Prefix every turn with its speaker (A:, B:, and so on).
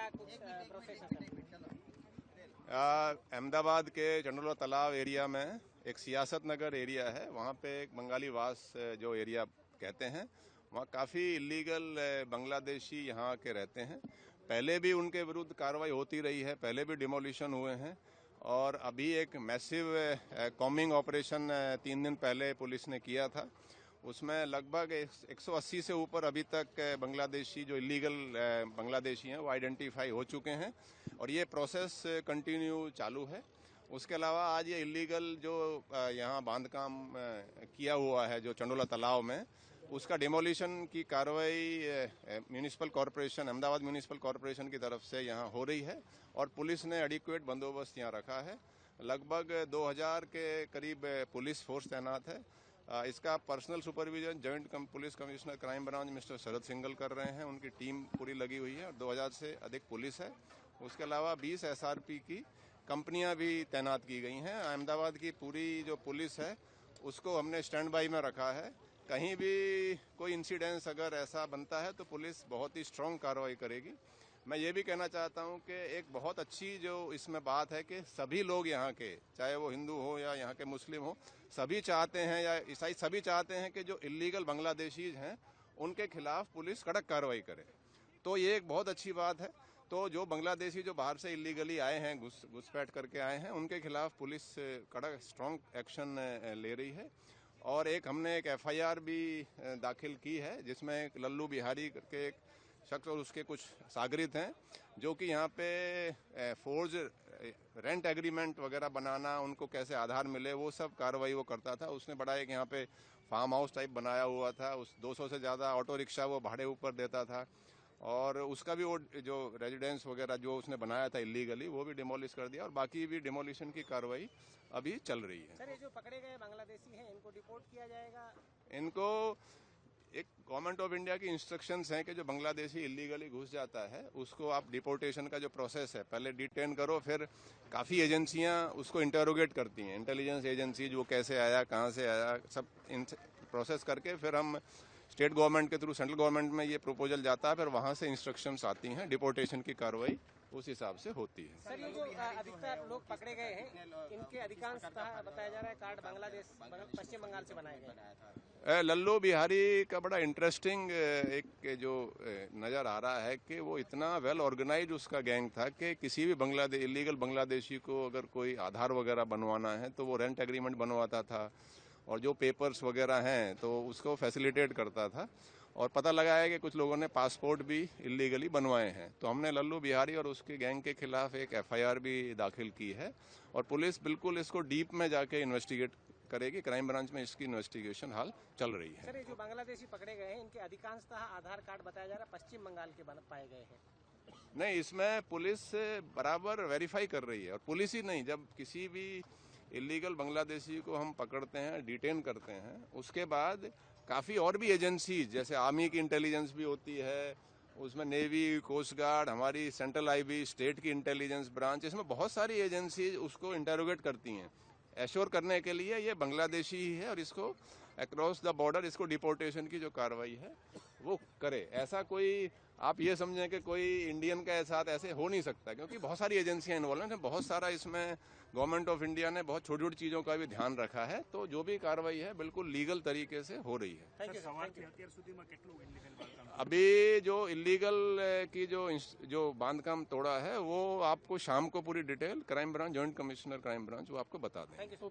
A: क्या कुछ प्रोसेस है?
B: अहमदाबाद के चंडोला तालाब एरिया में एक सियासत नगर एरिया है, वहाँ पे एक बंगाली वास जो एरिया कहते हैं, वहाँ काफ़ी इलीगल बांग्लादेशी यहाँ के रहते हैं। पहले भी उनके विरुद्ध कार्रवाई होती रही है, पहले भी डिमोलिशन हुए हैं और अभी एक मैसिव कॉम्बिंग ऑपरेशन 3 दिन पहले पुलिस ने किया था। उसमें लगभग 180 से ऊपर अभी तक बांग्लादेशी जो इलीगल बांग्लादेशी हैं वो आइडेंटिफाई हो चुके हैं और ये प्रोसेस कंटिन्यू चालू है। उसके अलावा आज ये इलीगल जो यहाँ बांधकाम किया हुआ है जो चंडोला तालाब में, उसका डिमोलिशन की कार्रवाई municipal corporation, Ahmedabad municipal corporation की तरफ से यहाँ हो रही है और पुलिस ने एडिक्वेट बंदोबस्त यहाँ रखा है। लगभग 2000 के करीब पुलिस फोर्स तैनात है। इसका personal supervision joint police commissioner crime branch mister Sharad Singhal कर रहे हैं, उनकी टीम पूरी लगी हुई है और 2000 से अधिक पुलिस है। उसके अलावा 20 SRP की कंपनियां भी तैनात की गई हैं। अहमदाबाद की पूरी जो पुलिस है उसको हमने स्टैंड बाई में रखा है। कहीं भी कोई इंसिडेंस अगर ऐसा बनता है तो पुलिस बहुत ही स्ट्रांग कार्रवाई करेगी। मैं ये भी कहना चाहता हूं कि एक बहुत अच्छी जो इसमें बात है कि सभी लोग यहाँ के, चाहे वो हिंदू हो या यहाँ के मुस्लिम हो, सभी चाहते हैं या ईसाई, सभी चाहते हैं कि जो इलीगल बांग्लादेशीज हैं उनके खिलाफ पुलिस कड़क कार्रवाई करे। तो ये एक बहुत अच्छी बात है। तो जो बांग्लादेशी जो बाहर से इलीगली आए हैं, घुसपैठ करके आए हैं, उनके खिलाफ पुलिस कड़क स्ट्रांग एक्शन ले रही है। और हमने एक FIR भी दाखिल की है जिसमें एक लल्लू बिहारी के एक शख्स और उसके कुछ सागरित हैं जो कि यहाँ पे फोर्ज रेंट एग्रीमेंट वगैरह बनाना, उनको कैसे आधार मिले, वो सब कार्रवाई वो करता था। उसने बड़ा एक यहाँ पे फार्म हाउस टाइप बनाया हुआ था, उस 200 से ज़्यादा ऑटो रिक्शा वो भाड़े ऊपर देता था और उसका भी वो जो रेजिडेंस वगैरह जो उसने बनाया था इलीगली वो भी डिमोलिश कर दिया और बाकी भी डिमोलिशन की कार्रवाई अभी चल रही है।
A: सर, ये जो पकड़े गए बांग्लादेशी हैं इनको डिपोर्ट किया जाएगा?
B: इनको एक गवर्नमेंट ऑफ इंडिया की इंस्ट्रक्शंस हैं कि जो बांग्लादेशी इलीगली घुस जाता है उसको आप डिपोर्टेशन का जो प्रोसेस है पहले डिटेन करो, फिर काफ़ी एजेंसियां उसको इंटेरोगेट करती हैं, इंटेलिजेंस एजेंसी, वो कैसे आया, कहाँ से आया, सब प्रोसेस करके फिर हम स्टेट गवर्नमेंट के थ्रू सेंट्रल गवर्नमेंट में ये प्रपोजल जाता है, फिर वहाँ से इंस्ट्रक्शंस आती हैं, डिपोर्टेशन की कार्रवाई उस हिसाब से होती है।
A: सर, ये जो अधिकतर लोग पकड़े गए हैं इनके अधिकांश बताया जा रहा है कार्ड बांग्लादेश पश्चिम बंगाल से बनाए गए।
B: लल्लू बिहारी का बड़ा इंटरेस्टिंग एक जो नज़र आ रहा है कि वो इतना वेल ऑर्गेनाइज उसका गैंग था कि किसी भी इलीगल बांग्लादेशी को अगर कोई आधार वगैरह बनवाना है तो वो रेंट एग्रीमेंट बनवाता था और जो पेपर्स वगैरह हैं तो उसको फैसिलिटेट करता था और पता लगा है कि कुछ लोगों ने पासपोर्ट भी इलीगली बनवाए हैं। तो हमने लल्लू बिहारी और उसके गैंग के खिलाफ एक FIR भी दाखिल की है और पुलिस बिल्कुल इसको डीप में जाके इन्वेस्टिगेट करेगी। क्राइम ब्रांच में इसकी इन्वेस्टिगेशन हाल चल रही है।
A: सर, ये जो बांग्लादेशी पकड़े गए हैं इनके अधिकांशतः आधार कार्ड बताया जा रहा है पश्चिम बंगाल के पाए गए हैं।
B: नहीं, इसमें पुलिस बराबर वेरीफाई कर रही है और पुलिस ही नहीं, जब किसी भी इलीगल बांग्लादेशी को हम पकड़ते हैं, डिटेन करते हैं, उसके बाद काफ़ी और भी एजेंसीज जैसे आर्मी की इंटेलिजेंस भी होती है, उसमें नेवी, कोस्ट गार्ड, हमारी सेंट्रल IB, स्टेट की इंटेलिजेंस ब्रांच, इसमें बहुत सारी एजेंसीज उसको इंटेरोगेट करती हैं एश्योर करने के लिए ये बांग्लादेशी ही है और इसको अक्रॉस द बॉर्डर इसको डिपोर्टेशन की जो कार्रवाई है वो करे। ऐसा कोई आप ये समझें कि कोई इंडियन के साथ ऐसे हो नहीं सकता क्योंकि बहुत सारी एजेंसियां इन्वॉल्व हैं, बहुत सारा इसमें गवर्नमेंट ऑफ इंडिया ने बहुत छोटी छोटी चीज़ों का भी ध्यान रखा है। तो जो भी कार्रवाई है बिल्कुल लीगल तरीके से हो रही है। अभी जो इलीगल की जो बांधकाम तोड़ा है वो आपको शाम को पूरी detail crime branch, joint commissioner crime branch, वो आपको बता दें।